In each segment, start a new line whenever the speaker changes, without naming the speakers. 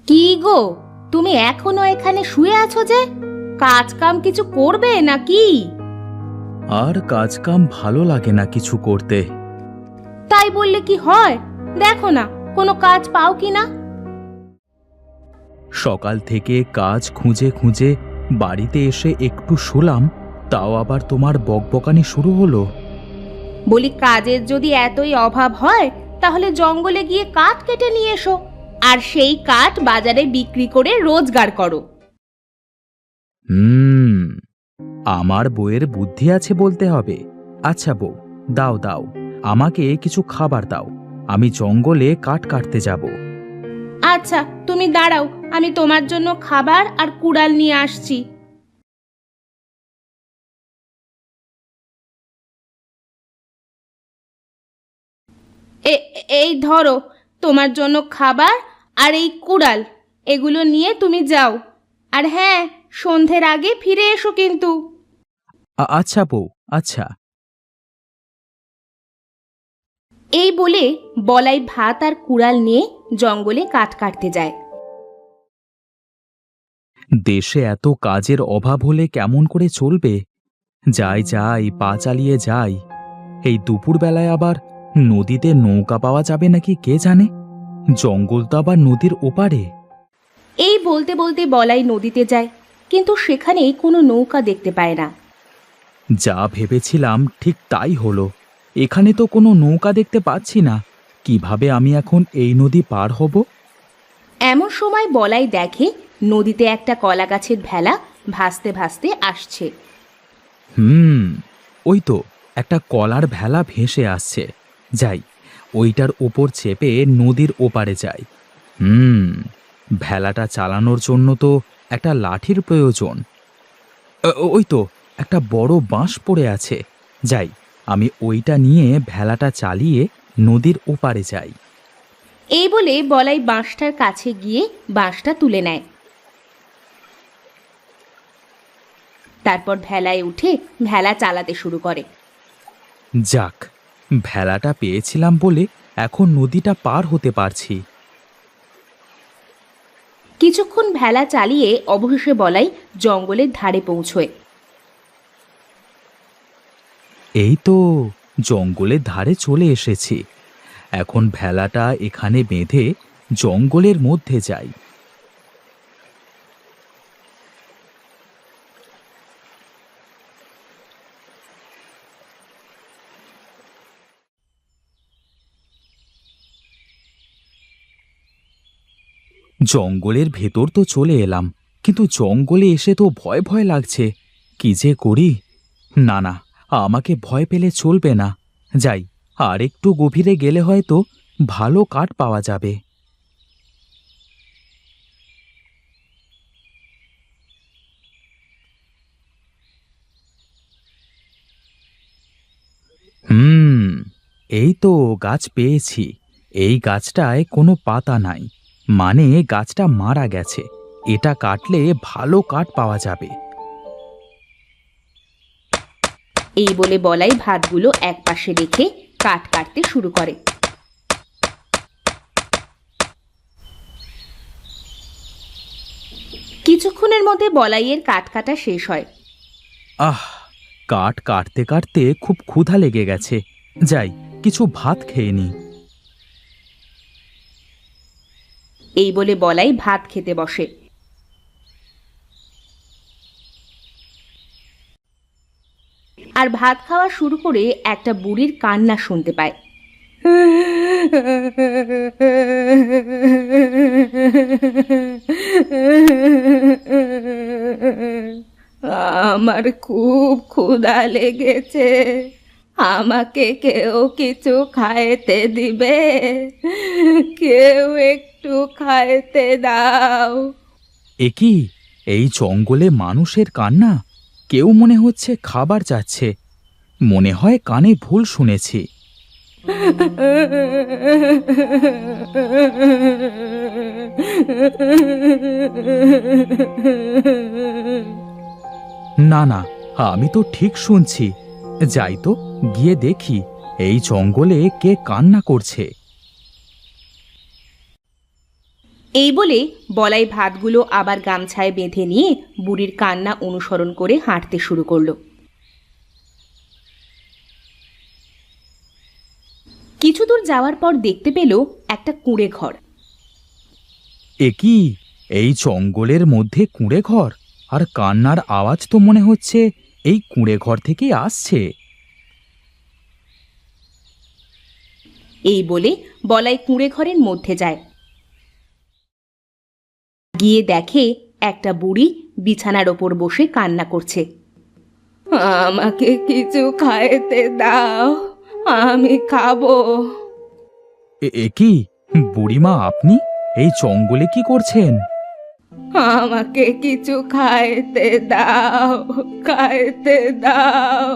কি গো, তুমি এখনো এখানে শুয়ে আছো যে? কাজ কাম কিছু করবে নাকি?
আর কাজ কাম ভালো লাগে না কিছু করতে।
তাই বললে কি হয়? দেখো না কোনো কাজ পাও কি না।
সকাল থেকে কাজ খুঁজে খুঁজে বাড়িতে এসে একটু শুলাম, তাও আবার তোমার বকবকানি শুরু হলো।
বলি কাজের যদি এতই অভাব হয় তাহলে জঙ্গলে গিয়ে কাঠ কেটে নিয়ে এসো, আর সেই কাঠ বাজারে বিক্রি করে রোজগার করো।
হুম, আমার বউয়ের বুদ্ধি আছে বলতে হবে। আচ্ছা বউ, দাও দাও, আমাকে কিছু খাবার দাও, আমি জঙ্গলে কাঠ কাটতে যাব।
আচ্ছা তুমি দাঁড়াও, আমি তোমার জন্য খাবার আর কুড়াল নিয়ে আসছি। এই ধরো তোমার জন্য খাবার আর এই কুড়াল, এগুলো নিয়ে তুমি যাও। আর হ্যাঁ, সন্ধ্যের আগে ফিরে এসো কিন্তু।
আচ্ছা বউ, আচ্ছা।
এই বলে বলাই ভাত আর কুড়াল নিয়ে জঙ্গলে কাঠ কাটতে যায়।
দেশে এত কাজের অভাব হলে কেমন করে চলবে? যাই যাই, পা চালিয়ে যাই। এই দুপুরবেলায় আবার নদীতে নৌকা পাওয়া যাবে নাকি কে জানে। জঙ্গল তো আবার নদীর ওপারে।
এই বলতে বলতে বলাই নদীতে যায়, কিন্তু সেখানে কোনো নৌকা দেখতে পায় না।
যা ভেবেছিলাম ঠিক তাই হলো। এখানে তো কোনো নৌকা দেখতে পাচ্ছি না। কিভাবে আমি এখন এই নদী পার হব?
এমন সময় বলাই দেখে নদীতে একটা কলা গাছের ভেলা ভাসতে ভাসতে আসছে।
ওই তো একটা কলার ভেলা ভেসে আসছে। যাই, ওইটার ওপর চেপে নদীর ওপারে যাই। ভেলাটা চালানোর জন্য তো একটা লাঠির প্রয়োজন। ওই তো একটা বড় বাঁশ পড়ে আছে। যাই, আমি ওইটা নিয়ে ভেলাটা চালিয়ে নদীর ওপারে যাই।
এই বলে বলাই বাঁশটার কাছে গিয়ে বাঁশটা তুলে নেয়। তারপর ভেলায় উঠে ভেলা চালাতে শুরু করে।
যাক, ভেলাটা পেয়েছিলাম বলে এখন নদীটা পার হতে পারছি।
কিছুক্ষণ ভেলা চালিয়ে অবশেষে বলাই জঙ্গলের ধারে পৌঁছয়।
এই তো জঙ্গলের ধারে চলে এসেছি। এখন ভেলাটা এখানে বেঁধে জঙ্গলের মধ্যে যাই। জঙ্গলের ভেতর তো চলে এলাম, কিন্তু জঙ্গলে এসে তো ভয় ভয় লাগছে। কি যে করি? না না, আমাকে ভয় পেলে চলবে না। যাই, আর একটু গভীরে গেলে হয়তো ভালো কাঠ পাওয়া যাবে। এই তো গাছ পেয়েছি। এই গাছটায় কোনো পাতা নাই, মানে গাছটা মারা গেছে। এটা কাটলে ভালো কাঠ পাওয়া যাবে।
এই বলে বলাই ভাতগুলো একপাশে রেখে কাঠ কাটতে শুরু করে। কিছুক্ষণের মধ্যে বলাইয়ের কাঠ কাটা শেষ হয়।
আহ, কাঠ কাটতে কাটতে খুব ক্ষুধা লেগে গেছে। যাই, কিছু ভাত খেয়ে নিই।
এই বলে বলাই ভাত খেতে বসে। আর ভাত খাওয়া শুরু করে একটা বুড়ির কান্না শুনতে পায়। আমার খুব ক্ষুধা লেগেছে, আমাকে কেউ কিছু খাইতে দিবে? কেউ একটু খাইতে দাও।
এ কি? এই জঙ্গলে মানুষের কান্না! কেউ মনে হচ্ছে খাবার চাচ্ছে। মনে হয় কানে ভুল শুনেছি। না না, আমি তো ঠিক শুনছি। যাই তো, গিয়ে দেখি এই জঙ্গলে কে কান্না করছে।
এই বলে বলাই ভাতগুলো আবার গামছায় বেঁধে নিয়ে বুড়ির কান্না অনুসরণ করে হাঁটতে শুরু করলো। কিছু দূর যাওয়ার পর দেখতে পেল একটা কুঁড়ে ঘর।
এ কি, এই জঙ্গলের মধ্যে কুঁড়ে ঘর? আর কান্নার আওয়াজ তো মনে হচ্ছে এই কুঁড়ে ঘর থেকেই আসছে।
এই বলে বলাই কুঁড়ে ঘরের মধ্যে যায়। গিয়ে দেখে একটা বুড়ি বিছানার ওপর বসে কান্না করছে। আমাকে কিছু খাইতে দাও, আমি খাবো।
এ কি, বুড়িমা আপনি এই জঙ্গলে কি করছেন?
আমাকে কিছু খাইতে দাও, খাইতে দাও।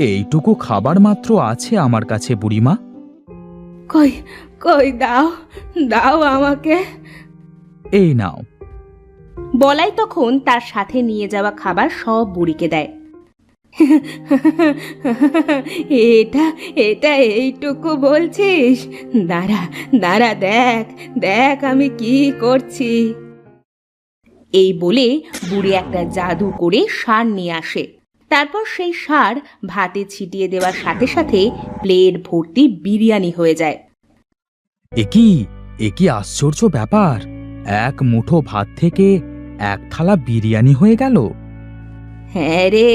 এইটুকু খাবার মাত্র আছে আমার কাছে বুড়িমা।
কই কই দাও, দাও আমাকে।
এই নাও।
বলাই তখন তার সাথে নিয়ে যাওয়া খাবার সব বুড়িকে দেয়। এটা এটা এইটুকু বলছিস? দাঁড়া দাঁড়া, দেখ দেখ আমি কি করছি। এই বলে বুড়ি একটা জাদু করে সার নিয়ে আসে। তারপর সেই সার ভাতে ছিটিয়ে দেওয়ার সাথে সাথে প্লেট ভর্তি বিরিয়ানি হয়ে যায়।
এ কি আশ্চর্য ব্যাপার! এক মুঠো ভাত থেকে এক থালা বিরিয়ানি হয়ে গেল।
হ্যাঁ রে,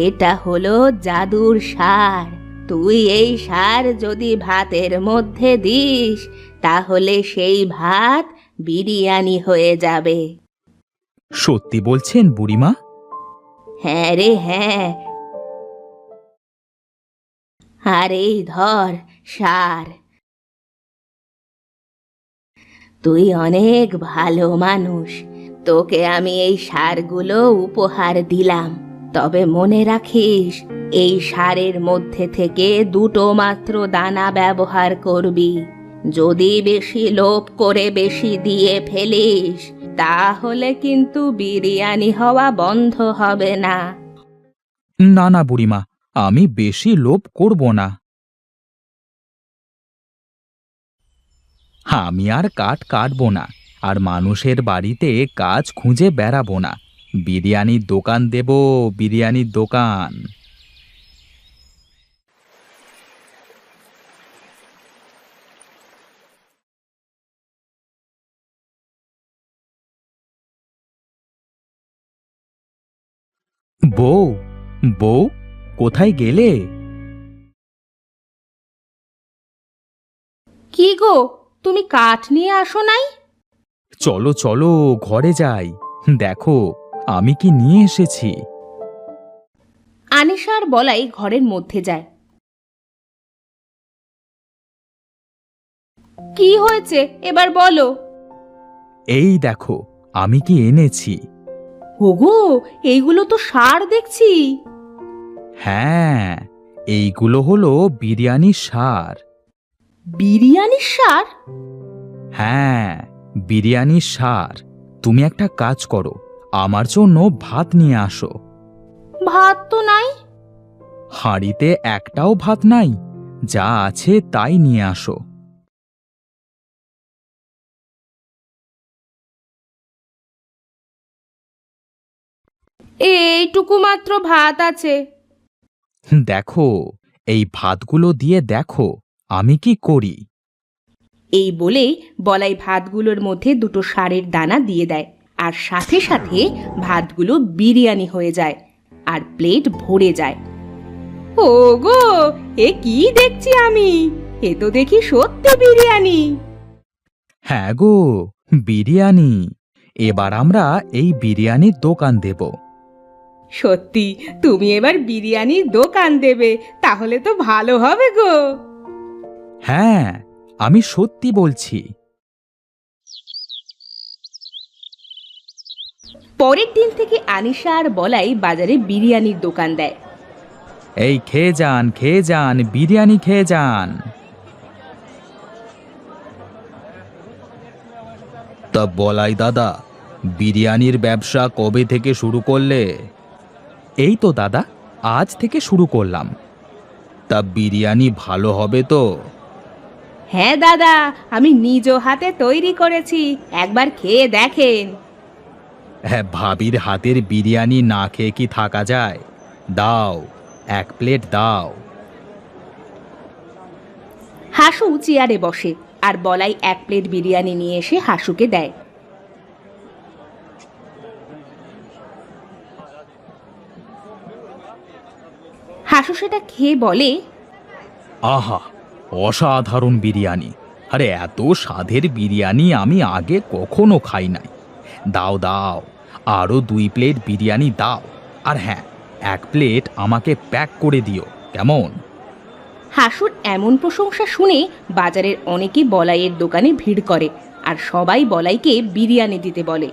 এটা হলো জাদুর সার। তুই এই সার যদি ভাতের মধ্যে দিস তাহলে সেই ভাত বিরিয়ানি হয়ে যাবে।
সত্যি বলছেন বুড়িমা?
হ্যাঁ রে হ্যাঁ। আর এই ধর সার। তুই অনেক ভালো মানুষ, তোকে আমি এই সারগুলো উপহার দিলাম। তবে মনে রাখিস, এই সারের মধ্যে থেকে দুটো মাত্র দানা ব্যবহার করবি। যদি বেশি লোভ করে বেশি দিয়ে ফেলিস তাহলে কিন্তু বিরিয়ানি হওয়া বন্ধ হবে না।
না না বুড়িমা, আমি বেশি লোভ করব না। আমি আর কাঠ কাটবো না, আর মানুষের বাড়িতে কাজ খুঁজে বেড়াবো না। বিরিয়ানির দোকান দেব, বিরিয়ানির দোকান। বউ, বউ, কোথায় গেলে?
কি গো, তুমি কাঠ নিয়ে আসো নাই?
চলো চলো ঘরে যাই, দেখো আমি কি নিয়ে এসেছি।
আনিশা আর বলাই ঘরের মধ্যে যায়। কি হয়েছে এবার বলো।
এই দেখো আমি কি এনেছি।
ওগো, এইগুলো তো সার দেখছি।
হ্যাঁ, এইগুলো হলো বিরিয়ানির সার।
বিরিয়ানির সার?
হ্যাঁ, বিরিয়ানির সার। তুমি একটা কাজ করো, আমার জন্য ভাত নিয়ে আসো।
ভাত তো নাই।
হাঁড়িতে একটাও ভাত নাই, যা আছে তাই নিয়ে আসো।
এইটুকু মাত্র ভাত আছে।
দেখো, এই ভাতগুলো দিয়ে দেখো আমি কি করি।
এই বলে বলাই ভাতগুলোর মধ্যে দুটো সারের দানা দিয়ে দেয়, আর সাথে সাথে ভাতগুলো বিরিয়ানি হয়ে যায় আর প্লেট ভরে যায়। ওগো, এ কি দেখছি আমি? এ তো দেখি সত্যি বিরিয়ানি।
হ্যাঁ গো, বিরিয়ানি। এবার আমরা এই বিরিয়ানির দোকান দেব।
সত্যি তুমি এবার বিরিয়ানির দোকান দেবে? তাহলে তো ভালো হবে গো।
হ্যাঁ, আমি সত্যি বলছি।
পরের দিন থেকে আনিশা আর বলাই বাজারে বিরিয়ানির দোকান দেয়।
এই খেয়ে যান, বিরিয়ানি খেয়ে যান। তা বলাই দাদা, বিরিয়ানির ব্যবসা কবে থেকে শুরু করলে? এই তো দাদা, আজ থেকে শুরু করলাম। তা বিরিয়ানি ভালো হবে তো?
হ্যাঁ দাদা, আমি নিজ হাতে তৈরি করেছি, একবার খেয়ে দেখেন।
হ্যাঁ, ভাবির হাতের বিরিয়ানি না খেয়ে কি থাকা যায়? দাও, 1 প্লেট দাও।
হাসু চেয়ারে বসে আর বলাই 1 প্লেট বিরিয়ানি নিয়ে এসে হাসুকে দেয়। হাসু সেটা খেয়ে বলে,
আহা, অসাধারণ বিরিয়ানি! আরে এত স্বাদের বিরিয়ানি আমি আগে কখনো খাই নাই। দাও দাও, আরো 2 প্লেট বিরিয়ানি দাও। আর হ্যাঁ, 1 প্লেট আমাকে প্যাক করে দিও, কেমন?
হাসুর এমন প্রশংসা শুনে বাজারের অনেকে বলাইয়ের দোকানে ভিড় করে আর সবাই বলাইকে বিরিয়ানি দিতে বলে।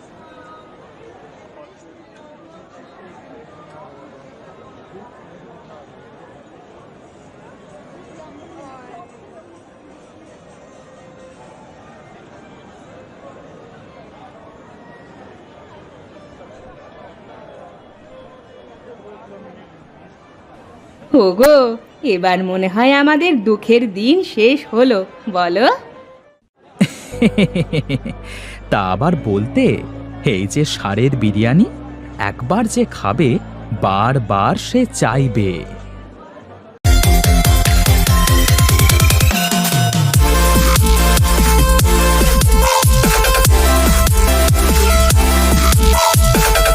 ওগো, এবার মনে হয় আমাদের দুঃখের দিন শেষ হলো, বলো?
তা আবার বলতে, এই যে ষাঁড়ের বিরিয়ানি, একবার যে খাবে বারবার সে চাইবে।